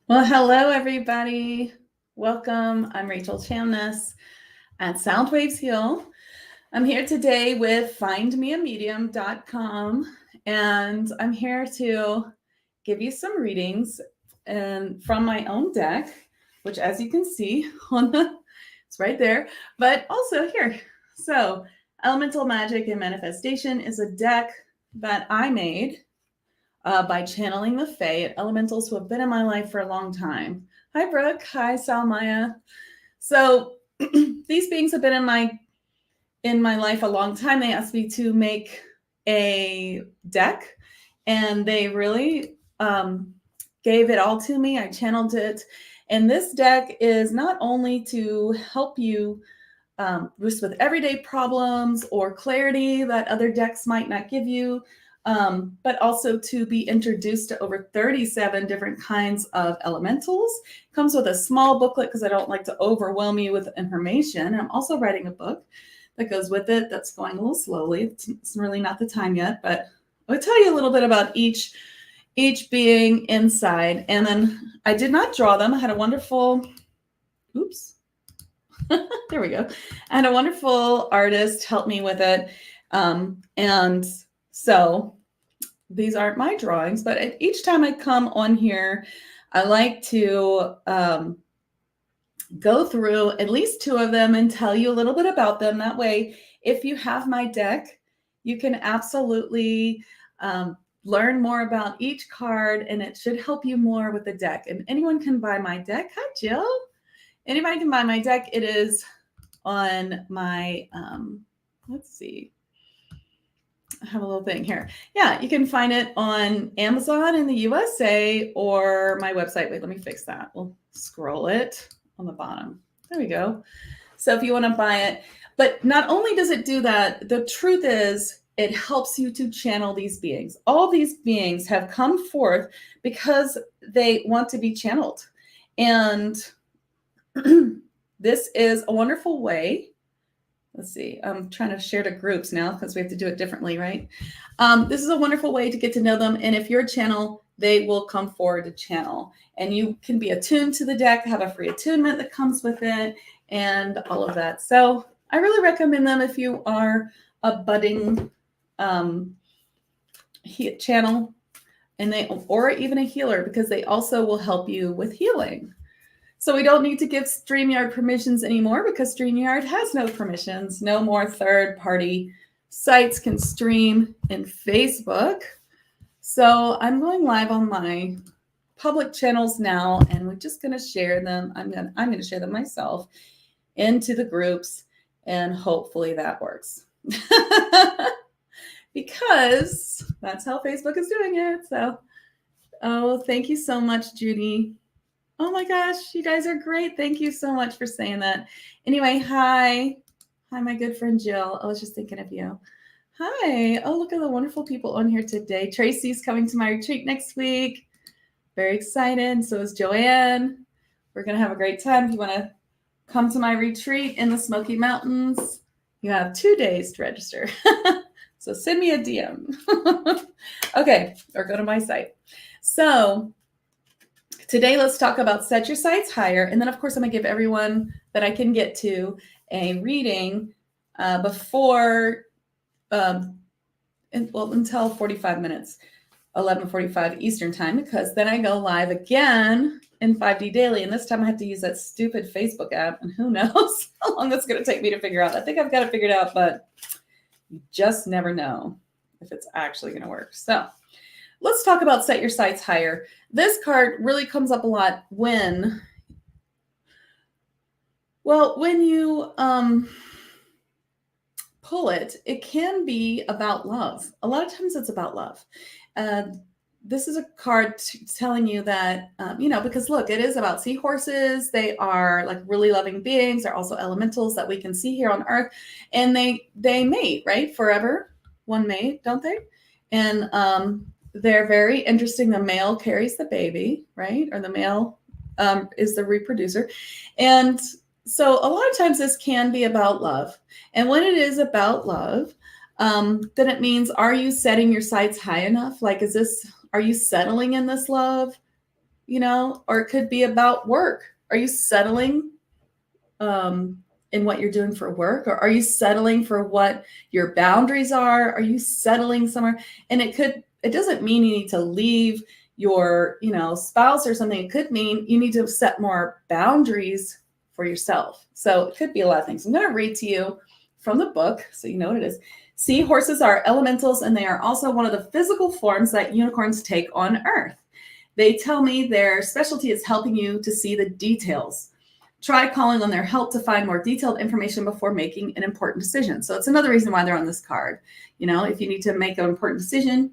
Well, hello, everybody. Welcome. I'm Rachel Chamness at Soundwaves Heal. I'm here today with FindMeAMedium.com, and I'm here to give you some readings and from my own deck, which, as you can see on the, it's right there, but also here. So, Elemental Magick and Manifestation is a deck that I made by channeling the Fae Elementals who have been in my life for a long time. Hi, Brooke. Hi, Salmaya. So these beings have been in my life a long time. They asked me to make a deck, and they really gave it all to me. I channeled it, and this deck is not only to help you just with everyday problems or clarity that other decks might not give you, but also to be introduced to over 37 different kinds of elementals. It comes with a small booklet because I don't like to overwhelm you with information. I'm also writing a book that goes with it that's going a little slowly. It's really not the time yet, but I'll tell you a little bit about each being inside. And then I did not draw them. I had a wonderful, oops, there we go. I had a wonderful artist help me with it. And so these aren't my drawings, but each time I come on here, I like to go through at least two of them and tell you a little bit about them. That way, if you have my deck, you can absolutely learn more about each card, and it should help you more with the deck. And anyone can buy my deck. Hi, Jill. Anybody can buy my deck. It is on my, let's see. I have a little thing here. Yeah, you can find it on Amazon in the USA or my website. Wait, let me fix that. We'll scroll it on the bottom. There we go. So if you want to buy it, but not only does it do that, the truth is it helps you to channel these beings. All these beings have come forth because they want to be channeled. And this is a wonderful way. Let's see, I'm trying to share to groups now because we have to do it differently, right? This is a wonderful way to get to know them. And if you're a channel, they will come forward to channel. And you can be attuned to the deck, have a free attunement that comes with it, and all of that. So I really recommend them if you are a budding channel, or even a healer, because they also will help you with healing. So we don't need to give StreamYard permissions anymore because StreamYard has no permissions. No more third-party sites can stream in Facebook. So I'm going live on my public channels now, and we're just going to share them. I'm going to share them myself into the groups, and hopefully that works. Because that's how Facebook is doing it. So, oh, thank you so much, Judy. Oh my gosh, you guys are great. Thank you so much for saying that. Anyway, hi. Hi, my good friend Jill. I was just thinking of you. Hi. Oh, look at the wonderful people on here today. Tracy's coming to my retreat next week. Very excited. So is Joanne. We're going to have a great time. If you want to come to my retreat in the Smoky Mountains, you have 2 days to register. So send me a DM. Okay, or go to my site. So today, let's talk about set your sights higher. And then, of course, I'm going to give everyone that I can get to a reading before, until 45 minutes, 11:45 Eastern time, because then I go live again in 5D Daily. And this time I have to use that stupid Facebook app. And who knows how long that's going to take me to figure out. I think I've got it figured out, but you just never know if it's actually going to work. So let's talk about set your sights higher. This card really comes up a lot when you pull it, it can be about love. A lot of times it's about love. This is a card telling you that, because look, it is about seahorses. They are like really loving beings. They're also elementals that we can see here on Earth. And they mate, right? Forever. One mate, don't they? And they're very interesting. The male carries the baby, right? Or the male is the reproducer. And so a lot of times this can be about love. And when it is about love, then it means, are you setting your sights high enough? Like, are you settling in this love? or it could be about work. Are you settling in what you're doing for work, or are you settling for what your boundaries are? Are you settling somewhere? And it doesn't mean you need to leave your, spouse or something. It could mean you need to set more boundaries for yourself. So it could be a lot of things. I'm going to read to you from the book so you know what it is. Seahorses are elementals, and they are also one of the physical forms that unicorns take on Earth. They tell me their specialty is helping you to see the details. Try calling on their help to find more detailed information before making an important decision. So it's another reason why they're on this card. If you need to make an important decision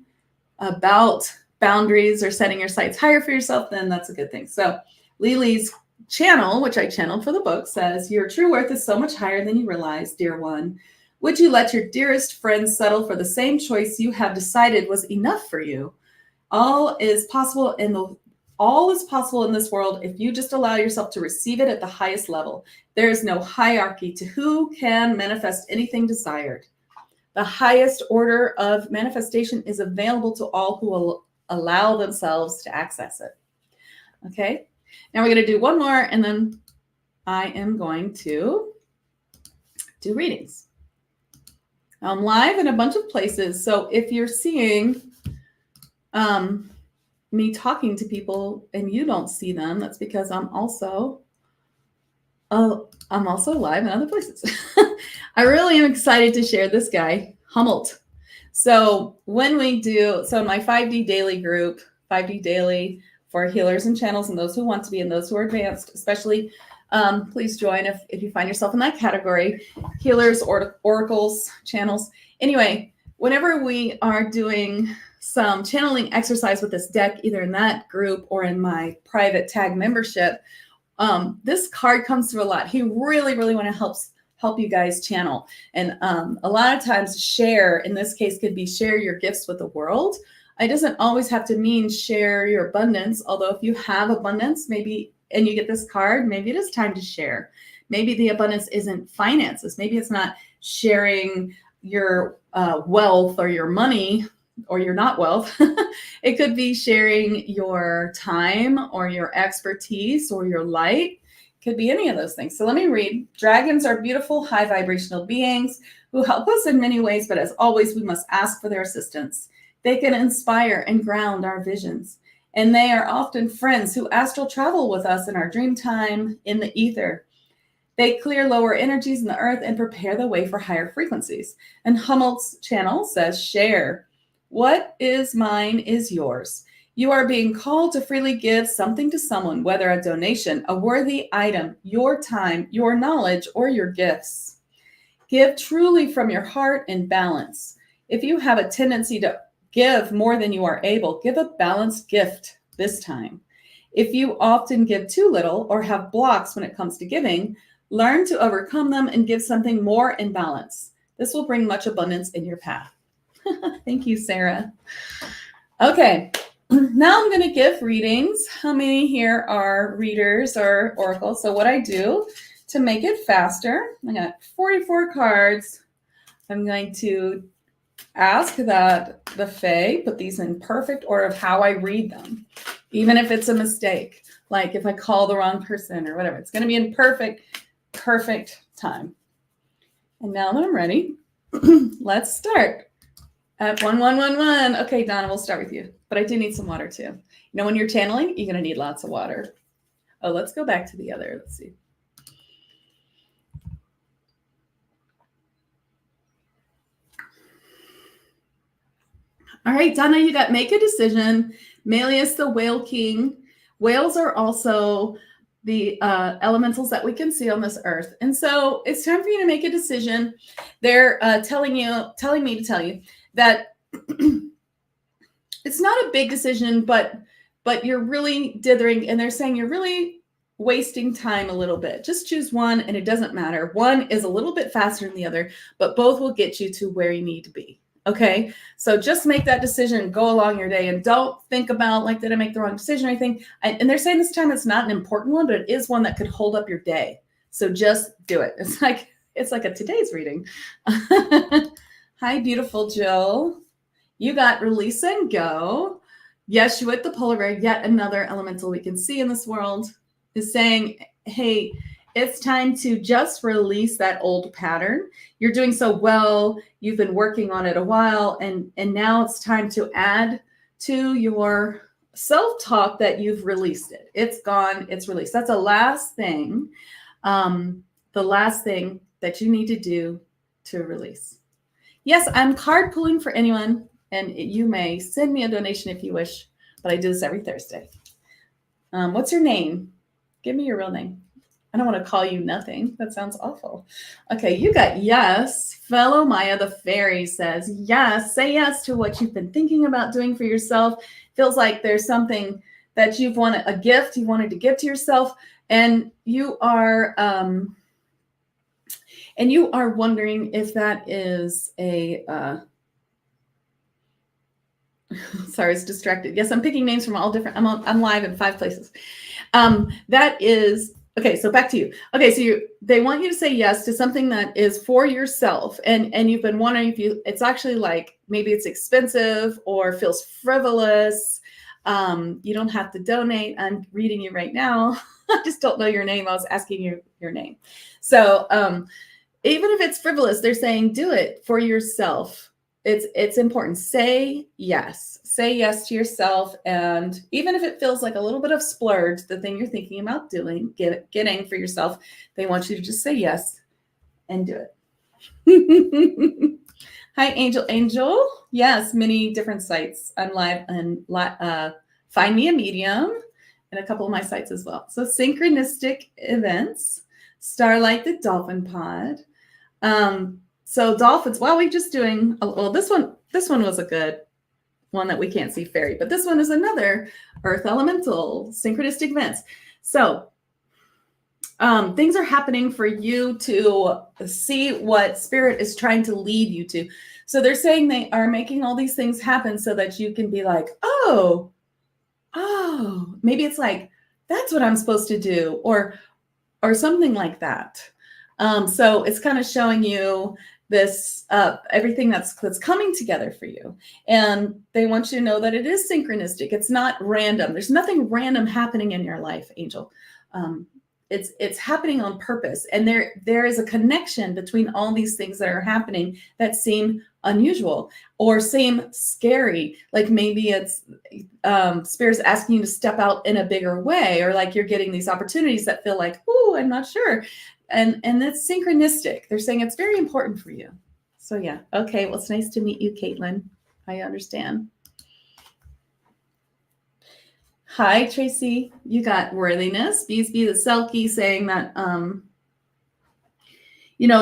about boundaries or setting your sights higher for yourself, then that's a good thing. So Lily's channel, which I channeled for the book, says, your true worth is so much higher than you realize, dear one. Would you let your dearest friends settle for the same choice you have decided was enough for you? All is possible in this world if you just allow yourself to receive it at the highest level. There is no hierarchy to who can manifest anything desired. The highest order of manifestation is available to all who will allow themselves to access it. Okay, now we're going to do one more, and then I am going to do readings. I'm live in a bunch of places, so if you're seeing me talking to people and you don't see them, that's because I'm also live in other places. I really am excited to share this guy, Hummelt. So when we do, my 5D daily group, 5D daily for healers and channels and those who want to be and those who are advanced, especially, please join if you find yourself in that category, healers, oracles, channels. Anyway, whenever we are doing some channeling exercise with this deck, either in that group or in my private tag membership, this card comes through a lot. He really, really want to help you guys channel. And a lot of times share, in this case, could be share your gifts with the world. It doesn't always have to mean share your abundance, although if you have abundance, maybe, and you get this card, maybe it is time to share. Maybe the abundance isn't finances. Maybe it's not sharing your wealth or your money, or your not wealth. It could be sharing your time or your expertise or your light. It could be any of those things. So let me read. Dragons are beautiful, high vibrational beings who help us in many ways, but as always, we must ask for their assistance. They can inspire and ground our visions, and they are often friends who astral travel with us in our dream time in the ether. They clear lower energies in the earth and prepare the way for higher frequencies. And Hummelt's channel says, share. What is mine is yours. You are being called to freely give something to someone, whether a donation, a worthy item, your time, your knowledge, or your gifts. Give truly from your heart in balance. If you have a tendency to give more than you are able, give a balanced gift this time. If you often give too little or have blocks when it comes to giving, learn to overcome them and give something more in balance. This will bring much abundance in your path. Thank you, Sarah. Okay, now I'm going to give readings. How many here are readers or oracles? So what I do to make it faster, I got 44 cards. I'm going to ask that the Fae put these in perfect order of how I read them, even if it's a mistake, like if I call the wrong person or whatever. It's going to be in perfect time. And now that I'm ready, let's start. At 1111. Okay, Donna, we'll start with you. But I do need some water too. When you're channeling, you're going to need lots of water. Oh, let's go back to the other. Let's see. All right, Donna, you got make a decision. Malleus, the whale king. Whales are also the elementals that we can see on this earth. And so it's time for you to make a decision. They're telling me to tell you that it's not a big decision, but you're really dithering, and they're saying you're really wasting time a little bit. Just choose one, and it doesn't matter. One is a little bit faster than the other, but both will get you to where you need to be. Okay, so just make that decision, go along your day, and don't think about, like, did I make the wrong decision or anything? And they're saying this time it's not an important one, but it is one that could hold up your day. So just do it. It's like a today's reading. Hi, beautiful Jill. You got release and go. Yeshuat, the polar bear, yet another elemental we can see in this world, is saying, hey, it's time to just release that old pattern. You're doing so well. You've been working on it a while, and now it's time to add to your self-talk that you've released it. It's gone. It's released. That's the last thing. The last thing that you need to do to release. Yes, I'm card pulling for anyone, and you may send me a donation if you wish, but I do this every Thursday. What's your name? Give me your real name. I don't want to call you nothing. That sounds awful. Okay, you got yes. Fellow Maya the fairy says yes. Say yes to what you've been thinking about doing for yourself. Feels like there's something that you've wanted, a gift you wanted to give to yourself, and you are wondering if that is a sorry, it's distracted. Yes, I'm picking names from all different. I'm live in 5 places. That is okay. So back to you. Okay, so they want you to say yes to something that is for yourself, and you've been wondering if it's actually like maybe it's expensive or feels frivolous. You don't have to donate. I'm reading you right now. I just don't know your name. I was asking you your name. So even if it's frivolous, they're saying do it for yourself. It's important. Say yes. Say yes to yourself. And even if it feels like a little bit of splurge, the thing you're thinking about doing, getting for yourself, they want you to just say yes and do it. Hi, Angel. Yes, many different sites. I'm live on FindMeAMedium and a couple of my sites as well. So synchronistic events, Starlight the Dolphin Pod. So dolphins, while we're just doing, well, this one was a good one that we can't see fairy, but this one is another earth elemental, synchronistic events. So things are happening for you to see what spirit is trying to lead you to. So they're saying they are making all these things happen so that you can be like, oh, maybe it's like, that's what I'm supposed to do, or something like that. So it's kind of showing you this everything that's coming together for you, and they want you to know that it is synchronistic. It's not random. There's nothing random happening in your life, Angel. It's happening on purpose, and there is a connection between all these things that are happening that seem unusual or seem scary. Like maybe it's spirits asking you to step out in a bigger way, or like you're getting these opportunities that feel like, oh, I'm not sure. And that's synchronistic. They're saying it's very important for you. So yeah. Okay. Well, it's nice to meet you, Caitlin. I understand. Hi, Tracy. You got worthiness. Beesby the Selkie saying that,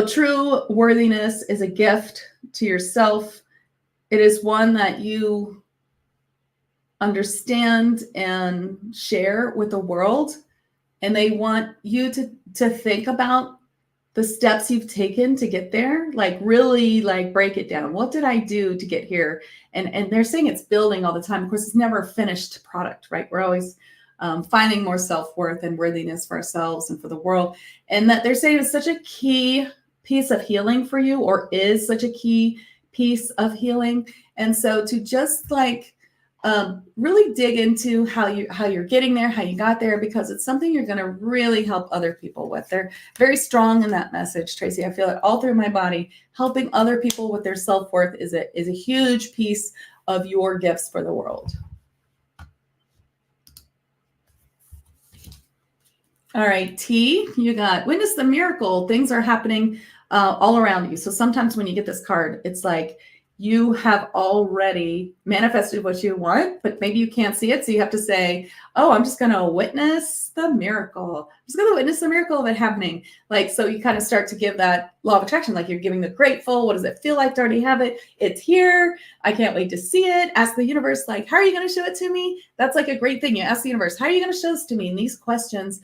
true worthiness is a gift to yourself. It is one that you understand and share with the world. And they want you to think about the steps you've taken to get there, like really like break it down. What did I do to get here? And they're saying it's building all the time. Of course, it's never a finished product, right? We're always finding more self-worth and worthiness for ourselves and for the world. And that they're saying it's such a key piece of healing for you, or is such a key piece of healing. And so to just like, really dig into how you're getting there, how you got there, because it's something you're going to really help other people with. They're very strong in that message, Tracy. I feel it all through my body. Helping other people with their self-worth is a huge piece of your gifts for the world. All right, T, you got witness the miracle. Things are happening all around you. So sometimes when you get this card, it's like you have already manifested what you want, but maybe you can't see it. So you have to say, oh, I'm just going to witness the miracle. I'm just going to witness the miracle of it happening. Like, so you kind of start to give that law of attraction, like you're giving the grateful. What does it feel like to already have it? It's here. I can't wait to see it. Ask the universe, like, how are you going to show it to me? That's like a great thing. You ask the universe, how are you going to show this to me? And these questions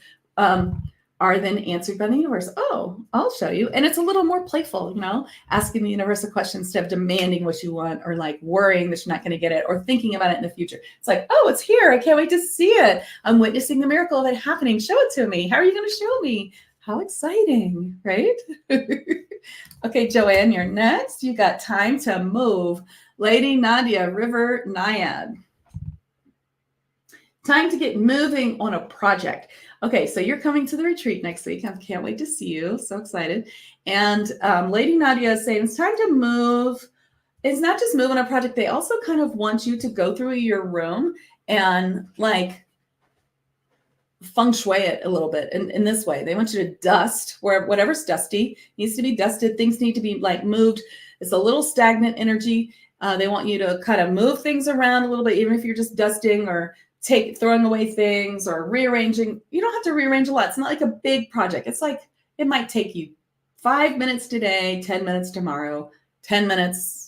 are then answered by the universe. Oh, I'll show you. And it's a little more playful, asking the universe a question instead of demanding what you want, or like worrying that you're not going to get it, or thinking about it in the future. It's like, oh, it's here. I can't wait to see it. I'm witnessing the miracle of it happening. Show it to me. How are you going to show me? How exciting, right? Okay, Joanne, you're next. You got time to move. Lady Nadia, River Naiad. Time to get moving on a project. Okay, so you're coming to the retreat next week. I can't wait to see you. So excited. And Lady Nadia is saying it's time to move. It's not just move on a project. They also kind of want you to go through your room and like feng shui it a little bit in this way. They want you to dust where whatever's dusty needs to be dusted. Things need to be like moved. It's a little stagnant energy. They want you to kind of move things around a little bit, even if you're just dusting or throwing away things or rearranging. You don't have to rearrange a lot. It's not like a big project. It's like it might take you 5 minutes today, 10 minutes tomorrow, 10 minutes,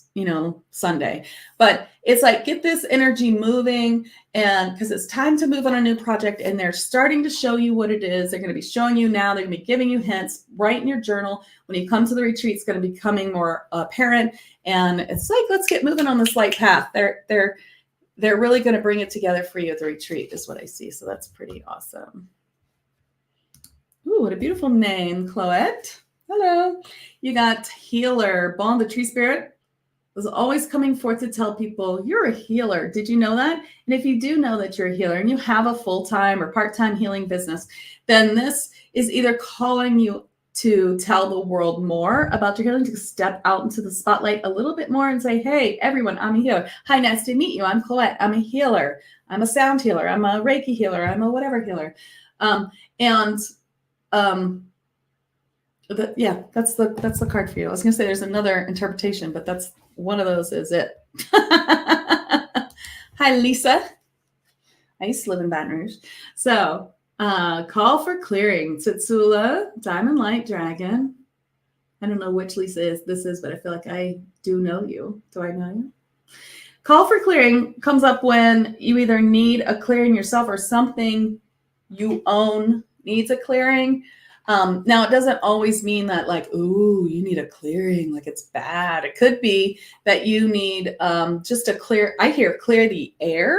Sunday. But it's like, get this energy moving, and because it's time to move on a new project, and they're starting to show you what it is. They're going to be showing you now. They're going to be giving you hints. Write in your journal. When you come to the retreat, it's going to be becoming more apparent. And it's like, let's get moving on this light path. They're really going to bring it together for you at the retreat is what I see. So that's pretty awesome. Ooh, what a beautiful name, Chloette. Hello. You got healer, Bond, the tree spirit. Was always coming forth to tell people you're a healer. Did you know that? And if you do know that you're a healer and you have a full-time or part-time healing business, then this is either calling you to tell the world more about your healing, to step out into the spotlight a little bit more and say, hey, everyone, I'm a healer. Hi, nice to meet you. I'm Chloette. I'm a healer. I'm a sound healer. I'm a Reiki healer. I'm a whatever healer. That's the card for you. I was going to say there's another interpretation, but that's one of those is it. Hi, Lisa. I used to live in Baton Rouge. So call for clearing. Tsitsula, Diamond Light Dragon. I don't know which Lisa this is, but I feel like I do know you. Do I know you? Call for clearing comes up when you either need a clearing yourself or something you own needs a clearing. Now, it doesn't always mean that like, ooh, you need a clearing, like it's bad. It could be that you need just a clear the air.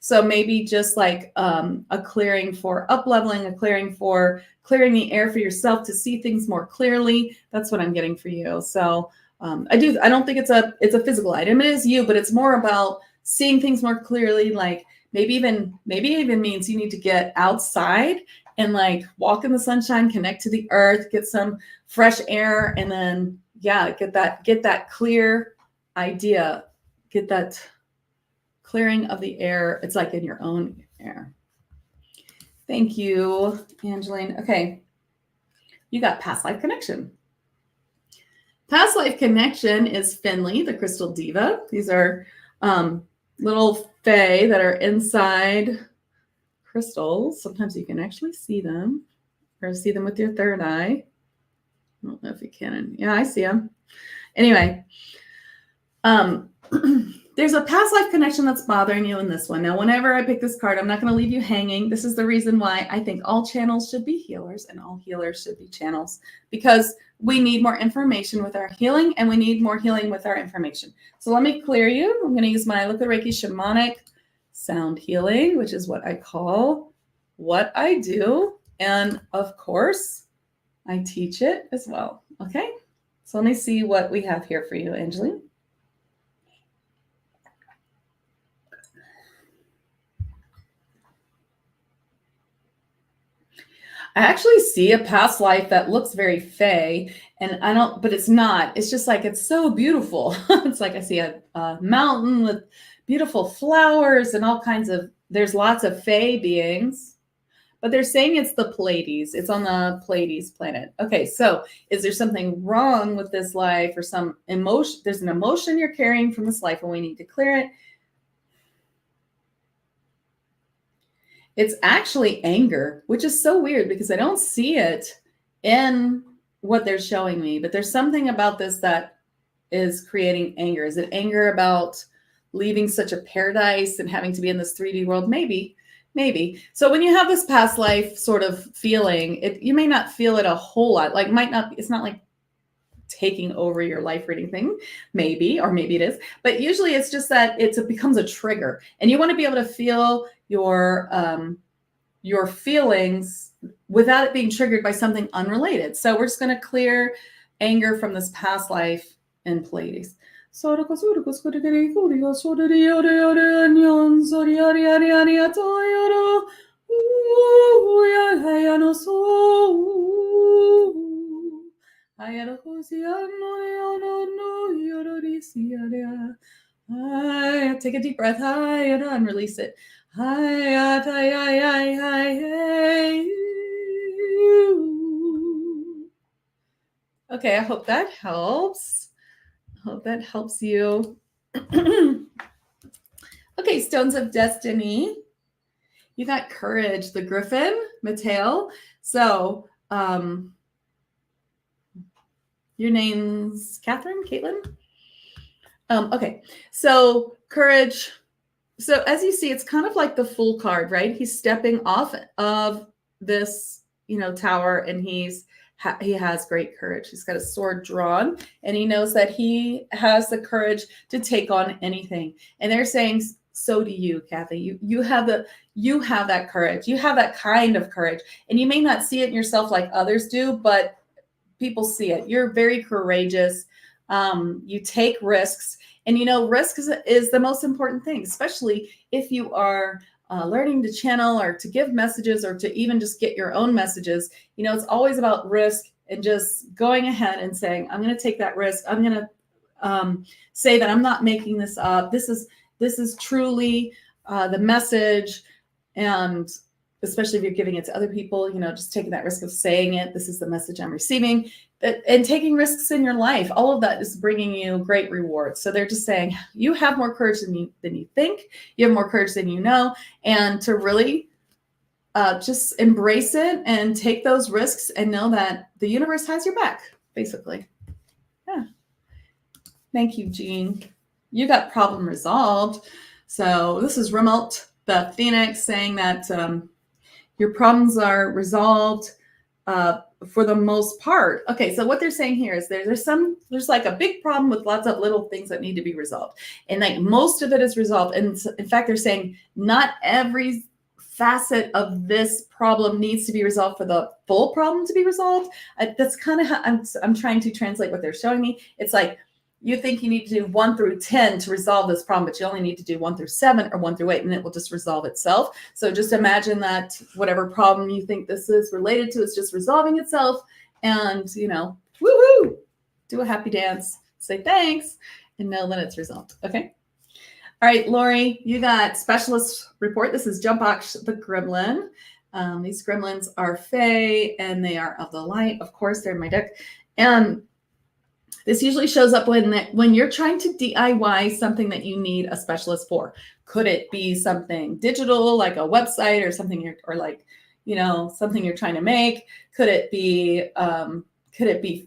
So maybe just like a clearing for up-leveling, a clearing for clearing the air for yourself to see things more clearly. That's what I'm getting for you. So I don't think it's a physical item. It is you, but it's more about seeing things more clearly. Like maybe even means you need to get outside and like walk in the sunshine, connect to the earth, get some fresh air, and then get that clear idea, get that clearing of the air. It's like in your own air. Thank you, Angeline. Okay, you got past life connection. Past life connection is Finley, the crystal diva. These are little fae that are inside crystals. Sometimes you can actually see them or see them with your third eye. I don't know if you can. Yeah, I see them. Anyway, there's a past life connection that's bothering you in this one. Now, whenever I pick this card, I'm not going to leave you hanging. This is the reason why I think all channels should be healers and all healers should be channels, because we need more information with our healing and we need more healing with our information. So let me clear you. I'm going to use my Liquid Reiki Shamanic Sound Healing, which is what I call what I do. And of course, I teach it as well. Okay, so let me see what we have here for you, Angeline. I actually see a past life that looks very Fae, and but it's not. It's just like, it's so beautiful. It's like I see a mountain with beautiful flowers and all kinds of, there's lots of Fae beings, but they're saying it's the Pleiades. It's on the Pleiades planet. Okay, so is there something wrong with this life or some emotion? There's an emotion you're carrying from this life and we need to clear it. It's actually anger, which is so weird because I don't see it in what they're showing me, but there's something about this that is creating anger. Is it anger about leaving such a paradise and having to be in this 3D world? Maybe. So when you have this past life sort of feeling, you may not feel it a whole lot. Like it's not like taking over your life reading thing, maybe, or maybe it is, but usually it's just that it becomes a trigger and you want to be able to feel your feelings without it being triggered by something unrelated. So we're just going to clear anger from this past life in Pleiades. Hayano so. Hayano hosiano no yororisiaria. Take a deep breath. And release it. Okay, I hope that helps. I hope that helps you. Okay, Stones of Destiny. You got Courage, the Griffin, Mateo. So, your name's Catherine, Caitlin? Okay, so Courage. So as you see, it's kind of like the Fool card, right? He's stepping off of this, tower, and he has great courage. He's got a sword drawn, and he knows that he has the courage to take on anything. And they're saying, so do you, Kathy. You have that courage. You have that kind of courage, and you may not see it in yourself like others do, but people see it. You're very courageous. You take risks, and risk is the most important thing, especially if you are learning to channel or to give messages or to even just get your own messages. It's always about risk and just going ahead and saying, I'm going to take that risk. I'm going to say that I'm not making this up. This is truly the message. And especially if you're giving it to other people, just taking that risk of saying it. This is the message I'm receiving. And taking risks in your life, all of that is bringing you great rewards. So they're just saying, you have more courage than you think. You have more courage than you know. And to really just embrace it and take those risks and know that the universe has your back, basically. Yeah. Thank you, Jean. You got problem resolved. So this is Remote, the Phoenix, saying that your problems are resolved for the most part. Okay, so what they're saying here is there's like a big problem with lots of little things that need to be resolved. And like most of it is resolved. And in fact, they're saying not every facet of this problem needs to be resolved for the full problem to be resolved. That's kind of how I'm trying to translate what they're showing me. It's like, you think you need to do 1 through 10 to resolve this problem, but you only need to do 1 through 7 or 1 through 8, and it will just resolve itself. So just imagine that whatever problem you think this is related to is just resolving itself, and, woohoo, do a happy dance, say thanks, and know that it's resolved. Okay. All right, Lori, you got Specialist Report. This is Jumpbox the Gremlin. These gremlins are Fae, and they are of the light. Of course, they're in my deck. And this usually shows up when you're trying to DIY something that you need a specialist for. Could it be something digital, like a website, or something something you're trying to make? Could it be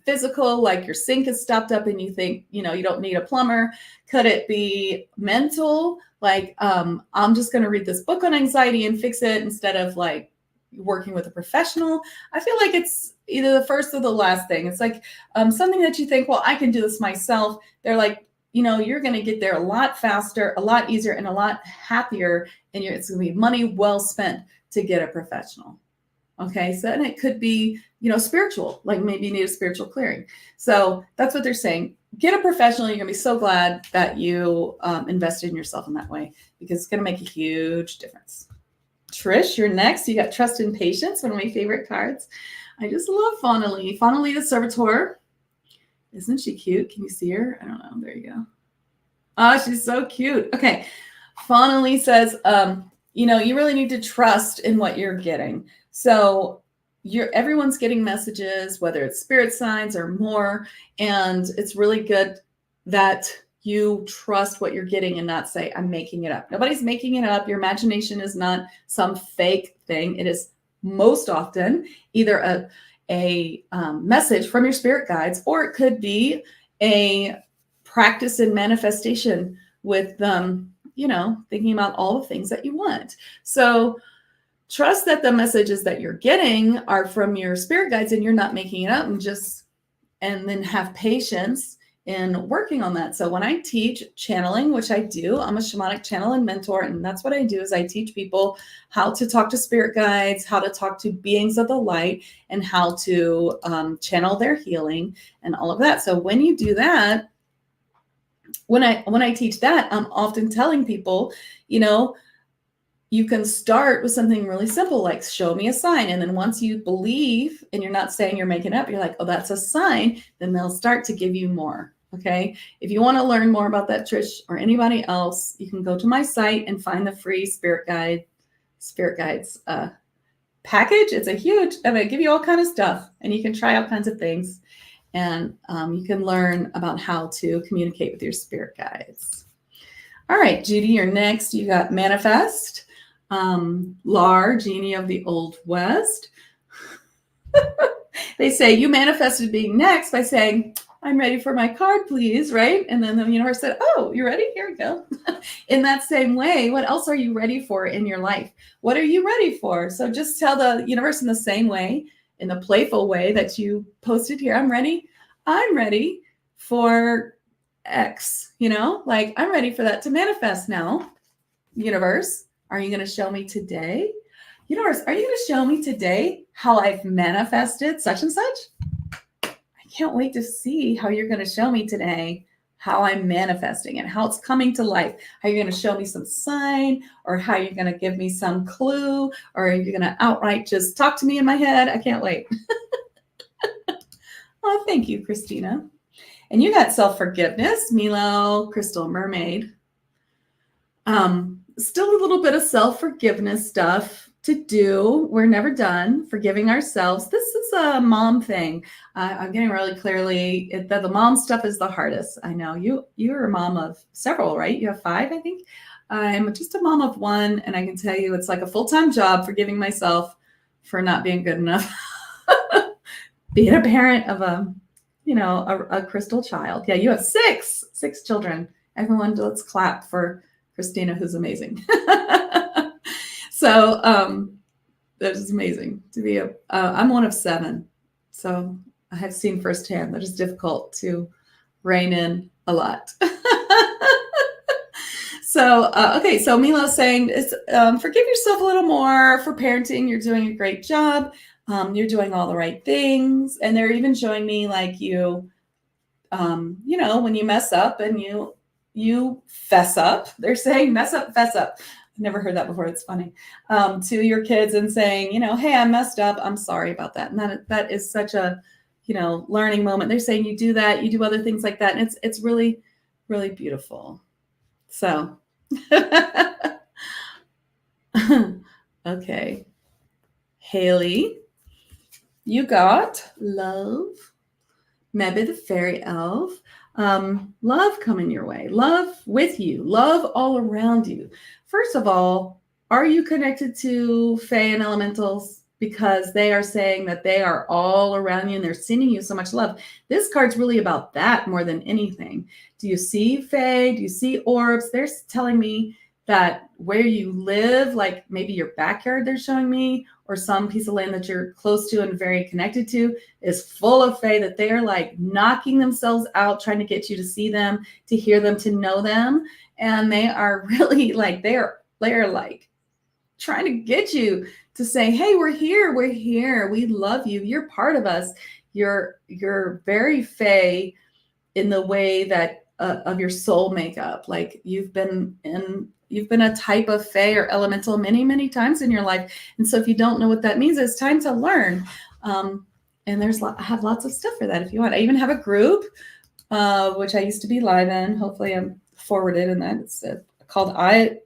physical, like your sink is stopped up and you think, you don't need a plumber? Could it be mental, like I'm just going to read this book on anxiety and fix it instead of like working with a professional? I feel like it's either the first or the last thing. It's like something that you think, well, I can do this myself. They're like, you're going to get there a lot faster, a lot easier, and a lot happier. And it's going to be money well spent to get a professional. Okay. So, and it could be, spiritual, like maybe you need a spiritual clearing. So that's what they're saying. Get a professional. You're going to be so glad that you invested in yourself in that way, because it's going to make a huge difference. Trish, you're next. You got Trust and Patience, one of my favorite cards. I just love Fawnally. Fawnally the Servitor. Isn't she cute? Can you see her? I don't know. There you go. Oh, she's so cute. Okay. Fawnally says, you really need to trust in what you're getting. So everyone's getting messages, whether it's spirit signs or more. And it's really good that you trust what you're getting and not say, I'm making it up. Nobody's making it up. Your imagination is not some fake thing. It is most often either a message from your spirit guides, or it could be a practice in manifestation with thinking about all the things that you want. So trust that the messages that you're getting are from your spirit guides and you're not making it up, and then have patience in working on that. So when I teach channeling, which I do, I'm a shamanic channel and mentor, and that's what I do is I teach people how to talk to spirit guides, how to talk to beings of the light, and how to channel their healing and all of that. So when you do that, when I teach that, I'm often telling people, you can start with something really simple, like show me a sign. And then once you believe and you're not saying you're making it up, you're like, oh, that's a sign, then they'll start to give you more. Okay. If you want to learn more about that, Trish, or anybody else, you can go to my site and find the free spirit guides package. It's a huge, I mean, give you all kind of stuff, and you can try all kinds of things, and you can learn about how to communicate with your spirit guides. All right, Judy, you're next. You got manifest. Lar, genie of the Old West. They say you manifested being next by saying, I'm ready for my card, please, right? And then the universe said, oh, you ready? Here we go. In that same way, what else are you ready for in your life? What are you ready for? So just tell the universe in the same way, in the playful way that you posted here, I'm ready. I'm ready for X, like I'm ready for that to manifest now. Universe, are you going to show me today? Universe, are you going to show me today how I've manifested such and such? I can't wait to see how you're going to show me today how I'm manifesting and how it's coming to life. How you're going to show me some sign, or how you're going to give me some clue, or you're going to outright just talk to me in my head. I can't wait. Oh, thank you, Christina. And you got self-forgiveness, Milo, Crystal Mermaid. Still a little bit of self-forgiveness stuff to do. We're never done forgiving ourselves. This is a mom thing. I'm getting really clearly that the mom stuff is the hardest. I know you're a mom of several, right? You have 5, I think. I'm just a mom of 1, and I can tell you it's like a full-time job forgiving myself for not being good enough. Being a parent of a crystal child. Yeah, you have 6 children. Everyone, let's clap for Christina, who's amazing. So that is amazing to be I'm one of 7. So I have seen firsthand that it's difficult to rein in a lot. So, okay. So Mila's saying, forgive yourself a little more for parenting. You're doing a great job. You're doing all the right things. And they're even showing me like you, when you mess up and you fess up, they're saying mess up, fess up. I've never heard that before. It's funny. To your kids and saying, hey, I messed up. I'm sorry about that. And that is such a, learning moment. They're saying you do that, you do other things like that. And it's really, really beautiful. So, okay. Haley, you got love. Maybe the fairy elf. Love coming your way. Love with you. Love all around you. First of all, are you connected to Fae and Elementals? Because they are saying that they are all around you and they're sending you so much love. This card's really about that more than anything. Do you see Fae? Do you see orbs? They're telling me that where you live, like maybe your backyard, they're showing me, or some piece of land that you're close to and very connected to, is full of Fae, that they're like knocking themselves out, trying to get you to see them, to hear them, to know them. And they are really like, they're like trying to get you to say, hey, we're here. We love you. You're part of us. You're very Fae in the way that of your soul makeup. Like you've been a type of Fae or elemental many, many times in your life. And so if you don't know what that means, it's time to learn. And I have lots of stuff for that if you want. I even have a group, which I used to be live in. Hopefully I'm forwarded in that. It's called I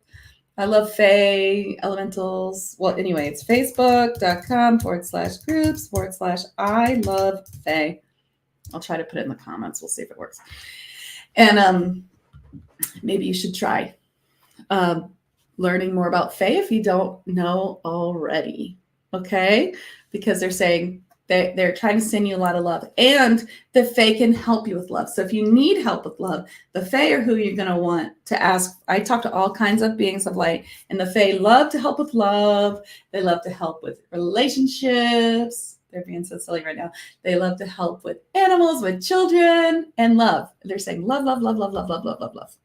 Love Fae Elementals. Well, anyway, it's facebook.com/groups/I Love Fae. I'll try to put it in the comments. We'll see if it works. And maybe you should try learning more about Fae if you don't know already. Okay? Because they're saying they're trying to send you a lot of love. And the Fae can help you with love. So if you need help with love, the Fae are who you're going to want to ask. I talk to all kinds of beings of light, and the Fae love to help with love. They love to help with relationships. They're being so silly right now. They love to help with animals, with children, and love. They're saying love, love, love, love, love, love, love, love, love.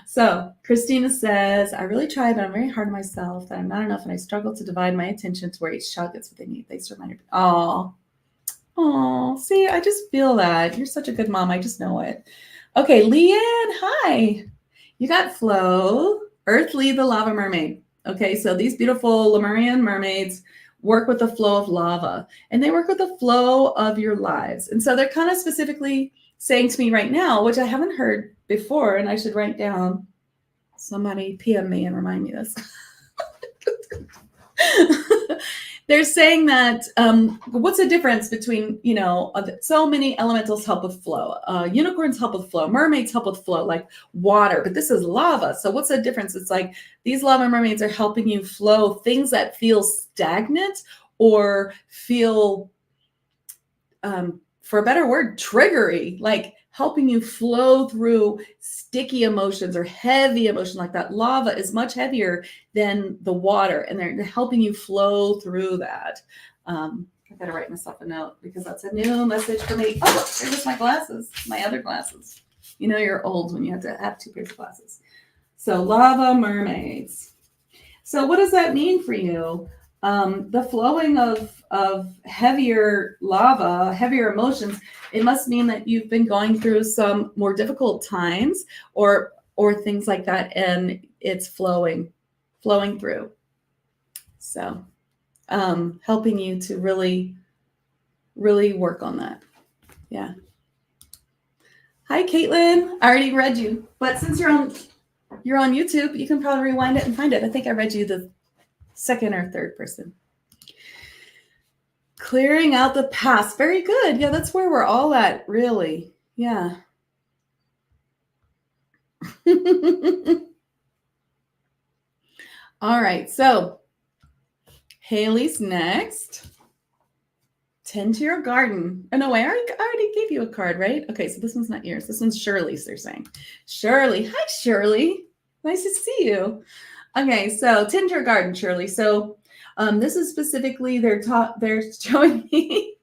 So Christina says, I really try, but I'm very hard on myself, that I'm not enough, and I struggle to divide my attention to where each child gets what they need. Thanks for reminding me. Oh, see, I just feel that. You're such a good mom. I just know it. Okay, Leanne, hi. You got Flo, Earthly, the Lava Mermaid. Okay, so these beautiful Lemurian mermaids work with the flow of lava, and they work with the flow of your lives. And so they're kind of specifically saying to me right now, which I haven't heard before, and I should write down. Somebody PM me and remind me this. They're saying that what's the difference between, so many elementals help with flow, unicorns help with flow, mermaids help with flow, like water, but this is lava. So what's the difference? It's like these lava mermaids are helping you flow things that feel stagnant or feel, for a better word, triggery, like helping you flow through sticky emotions or heavy emotion. Like that lava is much heavier than the water, and they're helping you flow through that. I gotta write myself a note because that's a new message for me. Oh, there's my glasses, my other glasses. You know you're old when you have to have 2 pairs of glasses. So lava mermaids. So what does that mean for you? The flowing of heavier lava, heavier emotions, it must mean that you've been going through some more difficult times or things like that, and it's flowing through. So helping you to really, really work on that. Yeah. Hi, Caitlin. I already read you, but since you're on YouTube, you can probably rewind it and find it. I think I read you the second or third person. Clearing out the past. Very good. Yeah, that's where we're all at, really. Yeah. All right. So Haley's next. Tend to your garden. Oh, no, I already gave you a card, right? Okay, so this one's not yours. This one's Shirley's, they're saying. Shirley. Hi, Shirley. Nice to see you. Okay, so tend to your garden, Shirley. So this is specifically, they're showing me.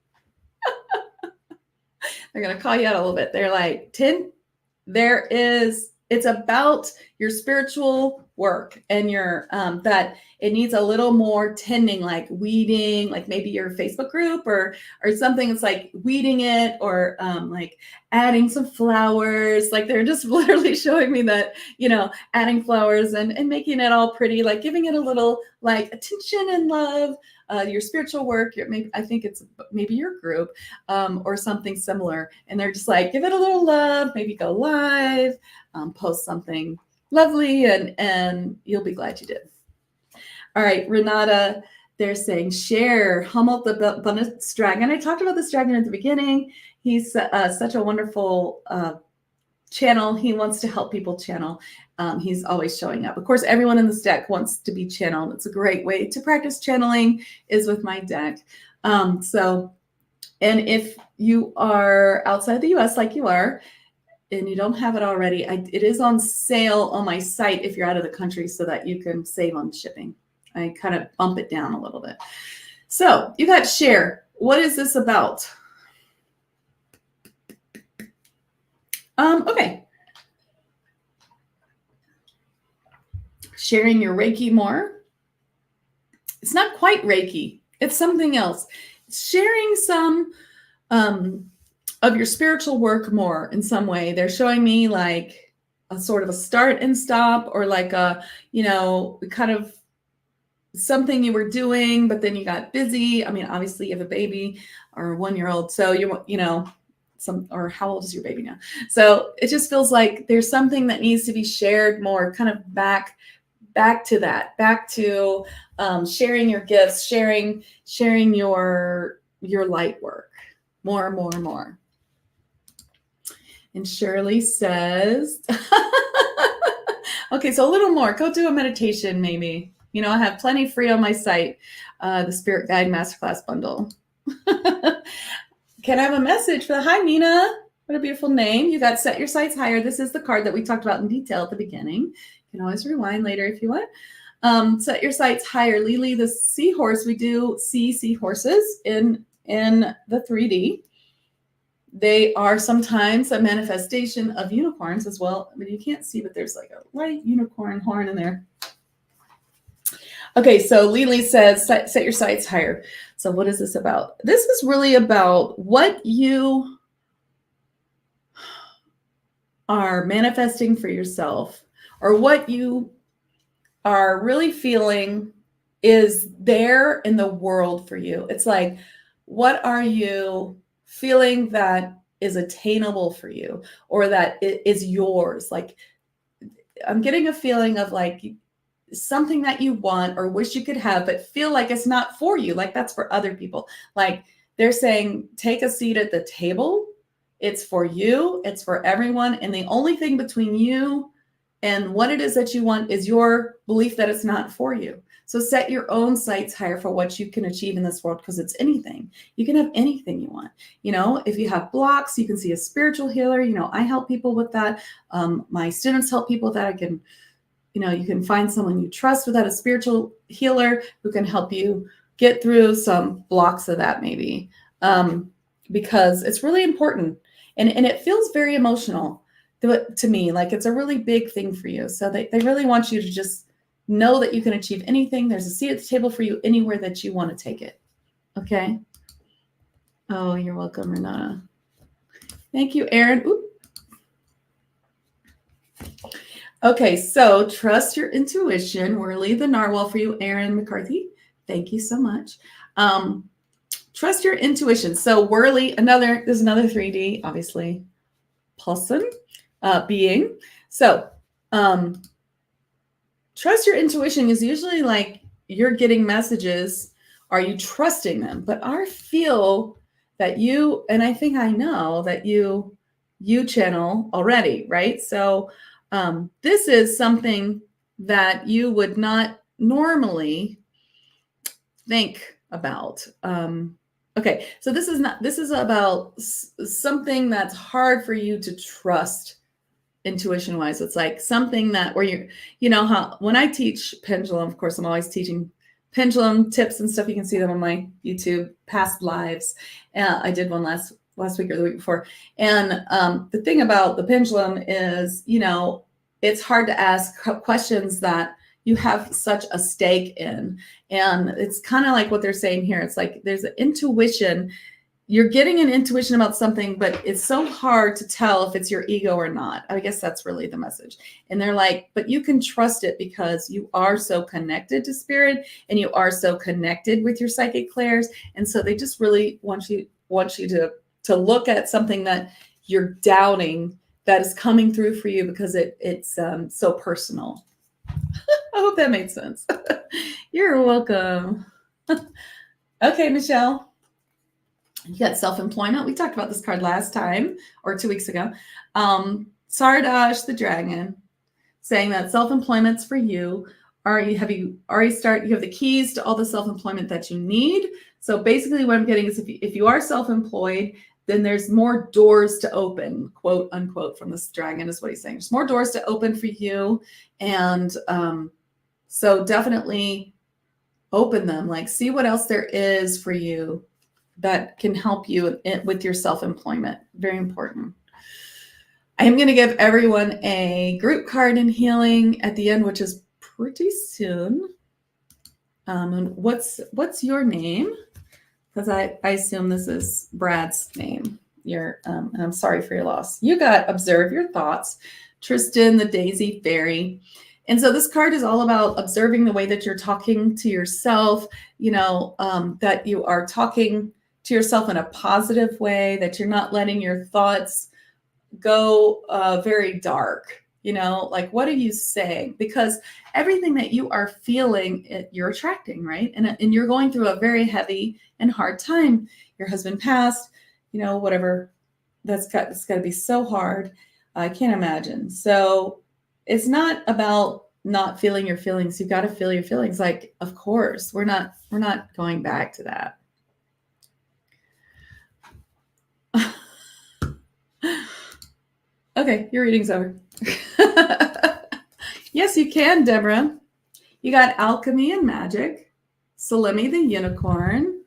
They're going to call you out a little bit. They're like, it's about your spiritual work and your, that it needs a little more tending, like weeding, like maybe your Facebook group or something. It's like weeding it or like adding some flowers. Like they're just literally showing me that, adding flowers and making it all pretty, like giving it a little like attention and love. Your spiritual work, I think it's maybe your group or something similar. And they're just like, give it a little love, maybe go live, post something lovely, and you'll be glad you did. All right, Renata, they're saying share Hummel the Bunnis dragon. I talked about this dragon at the beginning. He's such a wonderful channel. He wants to help people channel. He's always showing up. Of course, everyone in this deck wants to be channeled. It's a great way to practice channeling is with my deck. And if you are outside the US like you are, and you don't have it already, it is on sale on my site if you're out of the country so that you can save on shipping. I kind of bump it down a little bit. So you got share. What is this about? Okay. Sharing your Reiki more. It's not quite Reiki. It's something else. Sharing some of your spiritual work more in some way. They're showing me like a sort of a start and stop, or like a, kind of something you were doing, but then you got busy. I mean, obviously you have a baby or a 1-year-old. So or how old is your baby now? So it just feels like there's something that needs to be shared more, kind of back to that, back to sharing your gifts, sharing your light work more. And Shirley says, okay, so a little more. Go do a meditation, maybe. I have plenty free on my site, the Spirit Guide Masterclass bundle. Can I have a message for hi, Nina? What a beautiful name. You got Set Your Sights Higher. This is the card that we talked about in detail at the beginning. You can always rewind later if you want. Set Your Sights Higher. Lily, the seahorse. We do see seahorses in the 3D. They are sometimes a manifestation of unicorns as well. I mean, you can't see, but there's like a light unicorn horn in there. Okay, so Lily says, set your sights higher. So what is this about? This is really about what you are manifesting for yourself, or what you are really feeling is there in the world for you. It's like, what are you feeling that is attainable for you, or that is yours? Like, I'm getting a feeling of like something that you want or wish you could have, but feel like it's not for you. Like that's for other people. Like they're saying, take a seat at the table. It's for you. It's for everyone. And the only thing between you and what it is that you want is your belief that it's not for you. So set your own sights higher for what you can achieve in this world, because it's anything. You can have anything you want. You know, if you have blocks, you can see a spiritual healer. You know, I help people with that. My students help people with that. I can, you know, you can find someone you trust without a spiritual healer who can help you get through some blocks of that maybe, because it's really important. And it feels very emotional to me, like it's a really big thing for you. So they really want you to just know that you can achieve anything. There's a seat at the table for you anywhere that you want to take it. Okay. Oh, you're welcome, Renata. Thank you, Aaron. Oop. Okay, so trust your intuition. We're leave the narwhal for you, Aaron McCarthy. Thank you so much. Trust your intuition. So Whirly, there's another 3D, obviously, person, being. So trust your intuition is usually like you're getting messages. Are you trusting them? But I feel that you, and I think I know that you channel already, right? So this is something that you would not normally think about. Okay, so this is about something that's hard for you to trust intuition wise. It's like something that where you know how when I teach pendulum, of course, I'm always teaching pendulum tips and stuff. You can see them on my YouTube past lives. I did one last week or the week before. And the thing about the pendulum is, you know, it's hard to ask questions that you have such a stake in. And it's kind of like what they're saying here. It's like there's an intuition. You're getting an intuition about something, but it's so hard to tell if it's your ego or not. I guess that's really the message. And they're like, but you can trust it because you are so connected to spirit and you are so connected with your psychic clairs. And so they just really want you to look at something that you're doubting that is coming through for you because it's so personal. I hope that made sense. You're welcome. Okay, Michelle. You got self-employment. We talked about this card last time or 2 weeks ago. Sardash the dragon saying that self-employment's for you. You have the keys to all the self-employment that you need. So basically what I'm getting is if you are self-employed, then there's more doors to open, quote unquote, from this dragon is what he's saying. There's more doors to open for you. And so definitely open them, like see what else there is for you that can help you with your self-employment. Very important. I am going to give everyone a group card in healing at the end, which is pretty soon. And what's your name? Because I assume this is Brad's name. And I'm sorry for your loss. You got Observe Your Thoughts, Tristan, the Daisy Fairy. And so this card is all about observing the way that you're talking to yourself, you know, that you are talking to yourself in a positive way, that you're not letting your thoughts go very dark, you know, like what are you saying? Because everything that you are feeling, you're attracting, right? And you're going through a very heavy and hard time. Your husband passed, you know, whatever. It's got to be so hard. I can't imagine. So it's not about not feeling your feelings. You've got to feel your feelings. Like, of course, we're not going back to that. Okay, your reading's over. Yes, you can, Deborah. You got Alchemy and Magick, Salemi the Unicorn.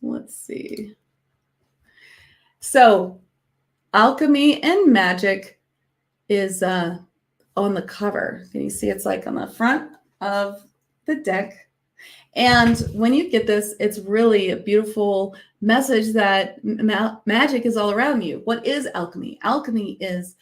Let's see. So Alchemy and Magick is on the cover. Can you see it's like on the front of the deck? And when you get this, it's really a beautiful message that magic is all around you. What is alchemy? Alchemy is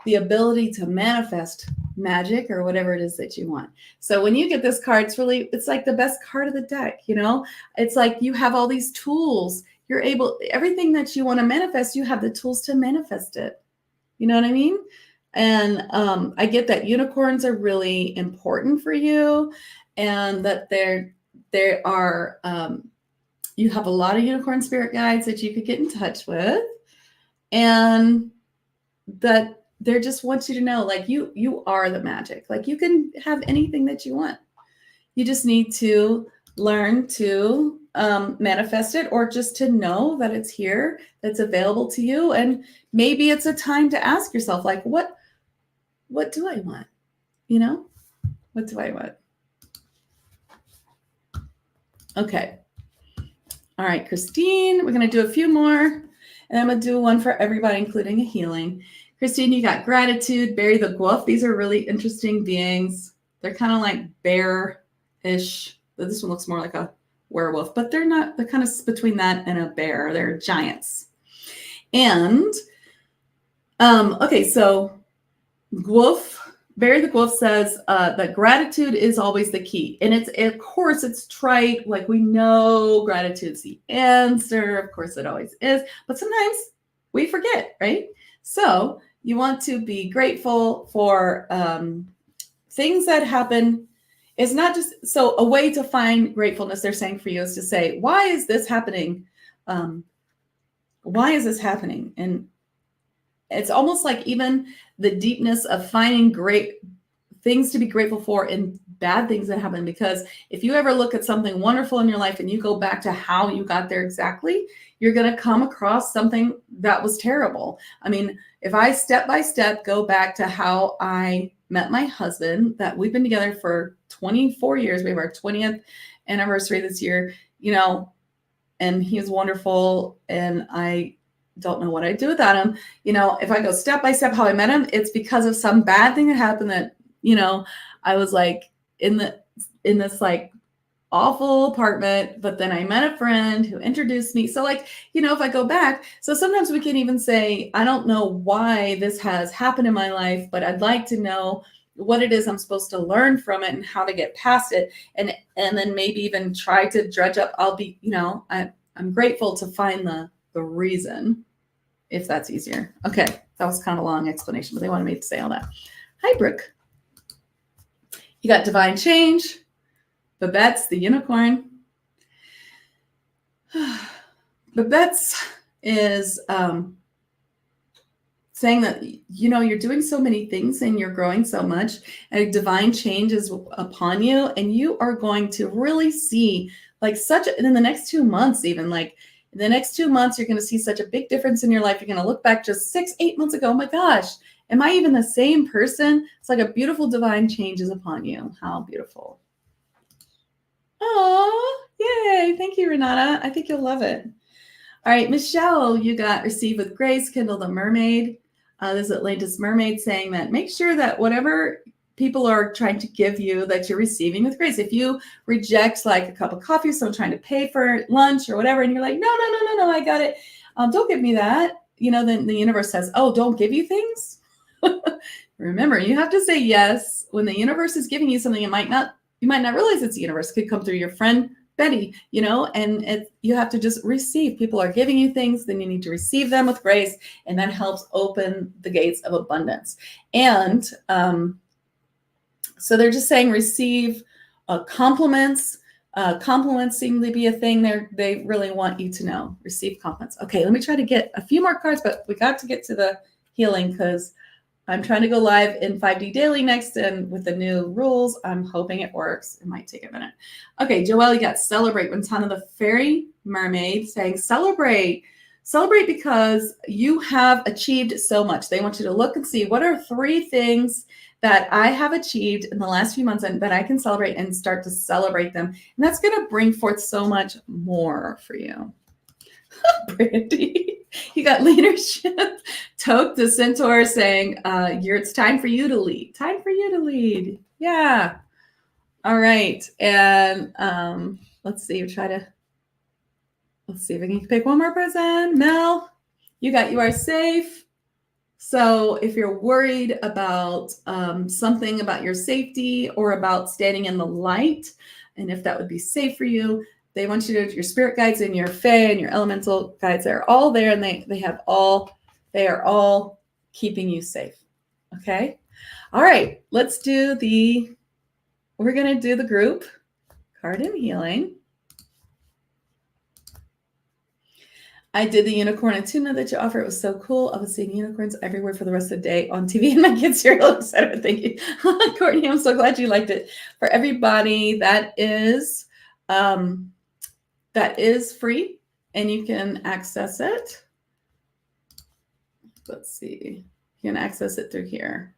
the ability to manifest Magick or whatever it is that you want. So when you get this card, it's like the best card of the deck, you know? It's like you have all these tools. You're able, everything that you want to manifest, you have the tools to manifest it. You know what I mean? And I get that unicorns are really important for you, and that there are you have a lot of unicorn spirit guides that you could get in touch with, and that they just want you to know, like, you are the magic. Like, you can have anything that you want. You just need to learn to manifest it, or just to know that it's here, that's available to you. And maybe it's a time to ask yourself, like, what do I want? You know, what do I want? Okay. All right, Christine, we're going to do a few more, and I'm going to do one for everybody, including a healing. Christine, you got gratitude, bury the wolf. These are really interesting beings. They're kind of like bear-ish. This one looks more like a werewolf, but they're not. They're kind of between that and a bear. They're giants. And, okay, so Barry the Wolf says that gratitude is always the key. And it's, of course, it's trite. Like, we know gratitude's the answer. Of course, it always is. But sometimes we forget, right? So you want to be grateful for things that happen. It's not just, so a way to find gratefulness, they're saying for you, is to say, why is this happening? Why is this happening? And it's almost like even the deepness of finding great things to be grateful for in bad things that happen. Because if you ever look at something wonderful in your life and you go back to how you got there exactly, you're going to come across something that was terrible. I mean, if I step by step go back to how I met my husband, that we've been together for 24 years. We have our 20th anniversary this year, you know, and he is wonderful. And I don't know what I'd do without him. You know, if I go step by step how I met him, it's because of some bad thing that happened that, you know, I was like in this like awful apartment, but then I met a friend who introduced me. So, like, you know, if I go back, so sometimes we can even say, I don't know why this has happened in my life, but I'd like to know what it is I'm supposed to learn from it and how to get past it. And then maybe even try to dredge up. I'll be, you know, I'm grateful to find the reason, if that's easier. Okay, that was kind of a long explanation, but they wanted me to say all that. Hi, Brooke. You got divine change. Babette's the unicorn. Babette's is saying that, you know, you're doing so many things and you're growing so much, and a divine change is upon you, and you are going to really see, like, in the next 2 months, even like in the next 2 months, you're going to see such a big difference in your life. You're going to look back just 6-8 months ago. Oh my gosh, am I even the same person? It's like a beautiful divine change is upon you. How beautiful. Oh, yay. Thank you, Renata. I think you'll love it. All right, Michelle, you got Receive with Grace, Kindle the Mermaid. This is Atlantis Mermaid saying that make sure that whatever people are trying to give you, that you're receiving with grace. If you reject like a cup of coffee, someone trying to pay for lunch or whatever, and you're like, no, I got it. Don't give me that. You know, then the universe says, oh, don't give you things. Remember, you have to say yes. When the universe is giving you something, you might not realize it's the universe. It could come through your friend, Betty, you know, and you have to just receive. People are giving you things, then you need to receive them with grace, and that helps open the gates of abundance. And so they're just saying receive compliments. Compliments seem to be a thing they really want you to know. Receive compliments. Okay, let me try to get a few more cards, but we got to get to the healing because I'm trying to go live in 5D Daily next, and with the new rules, I'm hoping it works. It might take a minute. Okay, Joelle, you got Celebrate. Wintana the Fairy Mermaid saying celebrate. Celebrate because you have achieved so much. They want you to look and see, what are 3 things that I have achieved in the last few months and that I can celebrate, and start to celebrate them. And that's going to bring forth so much more for you. Brandy, you got leadership. Toke the Centaur saying, it's time for you to lead. Time for you to lead. Yeah. All right. And let's see if I can pick one more person. Mel, you got You Are Safe. So if you're worried about something about your safety or about standing in the light, and if that would be safe for you, they want you to, your spirit guides and your Fae and your elemental guides, they're all there, and they are all keeping you safe. Okay. All right, we're going to do the group card and healing. I did the unicorn and tuna that you offer. It was so cool. I was seeing unicorns everywhere for the rest of the day on TV, and my kids are all excited. Thank you, Courtney. I'm so glad you liked it. For everybody, that is free, and you can access it. Let's see. You can access it through here.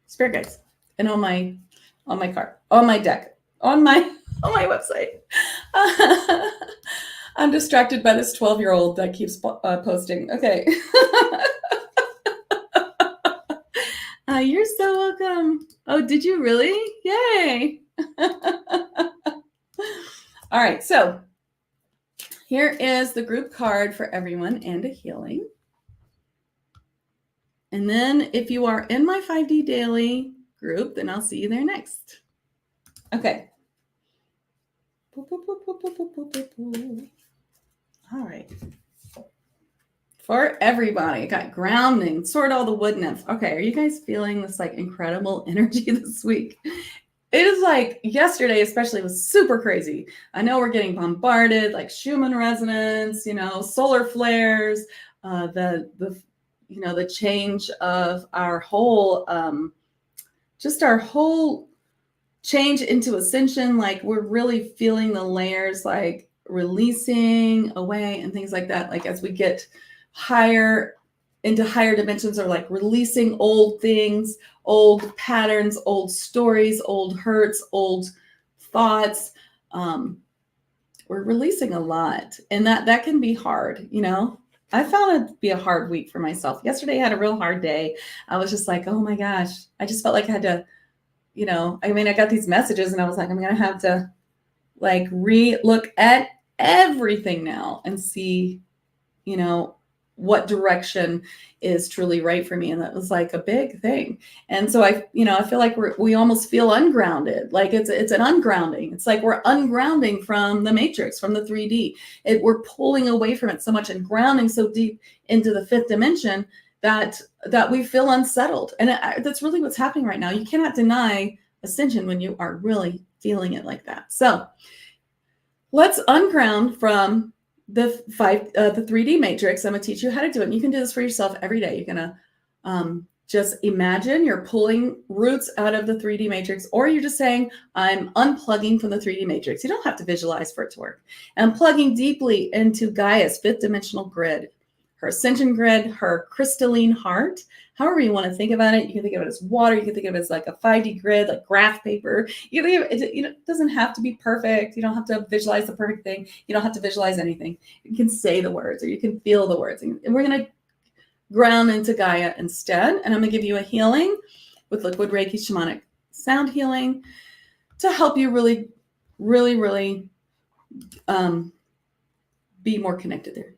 Spirit guides, and on my card, on my deck, on my website. I'm distracted by this 12-year-old that keeps posting. Okay. You're so welcome. Oh, did you really? Yay. All right. So here is the group card for everyone and a healing. And then if you are in my 5D daily group, then I'll see you there next. Okay. All right. For everybody, I got grounding, sort all the wood nymphs. Okay, are you guys feeling this like incredible energy this week? It is like yesterday, especially, was super crazy. I know we're getting bombarded, like Schumann resonance, solar flares, the change of our whole, our whole change into ascension. Like we're really feeling the layers, like releasing away and things like that. Like as we get higher into higher dimensions, or like releasing old things, old patterns, old stories, old hurts, old thoughts. We're releasing a lot, and that can be hard. I found it to be a hard week for myself. Yesterday I had a real hard day. I was just like, oh my gosh, I just felt like I had to, I got these messages and I was like, I'm going to have to like look at everything now and see, what direction is truly right for me. And that was like a big thing. And so I feel like we almost feel ungrounded. Like it's an ungrounding. It's like we're ungrounding from the matrix, from the 3D. We're pulling away from it so much and grounding so deep into the fifth dimension that we feel unsettled. And that's really what's happening right now. You cannot deny ascension when you are really feeling it like that. So let's unground from the 3D matrix. I'm going to teach you how to do it. And you can do this for yourself every day. You're going to just imagine you're pulling roots out of the 3D matrix, or you're just saying, I'm unplugging from the 3D matrix. You don't have to visualize for it to work. And I'm plugging deeply into Gaia's fifth dimensional grid, her ascension grid, her crystalline heart. However you want to think about it. You can think of it as water. You can think of it as like a 5D grid, like graph paper. You can think of it, it doesn't have to be perfect. You don't have to visualize the perfect thing. You don't have to visualize anything. You can say the words, or you can feel the words. And we're going to ground into Gaia instead. And I'm going to give you a healing with liquid Reiki shamanic sound healing to help you really, really, really be more connected there.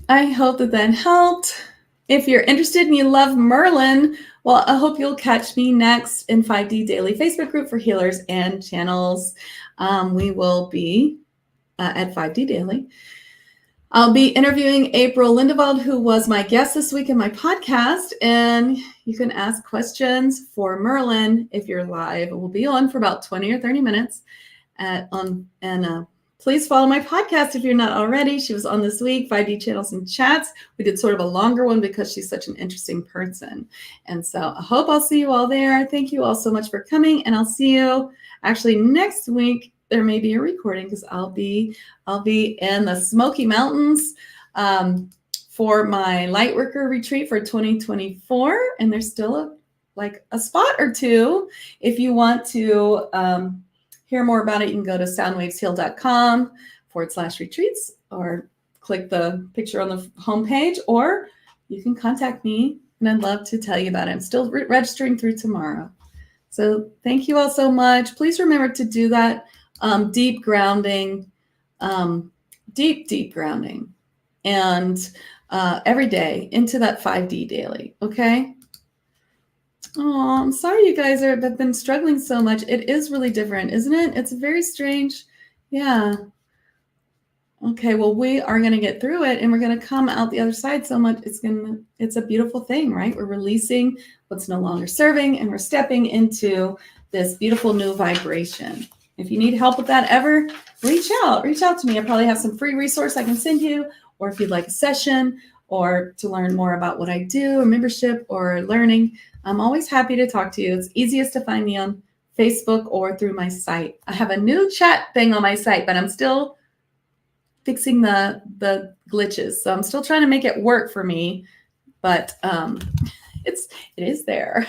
I hope that helped. If you're interested and you love Merlin, well, I hope you'll catch me next in 5D Daily Facebook group for healers and channels. We will be at 5D Daily. I'll be interviewing April Lindevald, who was my guest this week in my podcast, and you can ask questions for Merlin if you're live. We'll be on for about 20 or 30 minutes. Please follow my podcast if you're not already. She was on this week, 5D Channels and Chats. We did sort of a longer one because she's such an interesting person. And so I hope I'll see you all there. Thank you all so much for coming. And I'll see you actually next week there may be a recording because I'll be in the Smoky Mountains for my Lightworker retreat for 2024, and there's still a spot or two. If you want to hear more about it, you can go to soundwavesheal.com/retreats, or click the picture on the homepage, or you can contact me, and I'd love to tell you about it. I'm still registering through tomorrow. So thank you all so much. Please remember to do that deep grounding, deep grounding, and every day into that 5D daily, okay? Oh, I'm sorry you guys have been struggling so much. It is really different, isn't it? It's very strange. Yeah. Okay, well, we are going to get through it, and we're going to come out the other side so much. It's a beautiful thing, right? We're releasing what's no longer serving, and we're stepping into this beautiful new vibration. If you need help with that ever, reach out to me. I probably have some free resource I can send you, or if you'd like a session, or to learn more about what I do, or membership, or learning, I'm always happy to talk to you. It's easiest to find me on Facebook or through my site. I have a new chat thing on my site, but I'm still fixing the glitches. So I'm still trying to make it work for me, but it is there.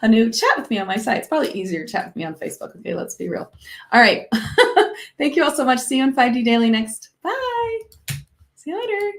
A new chat with me on my site. It's probably easier to chat with me on Facebook. Okay, let's be real. All right. Thank you all so much. See you on 5D Daily next. Bye. See you later.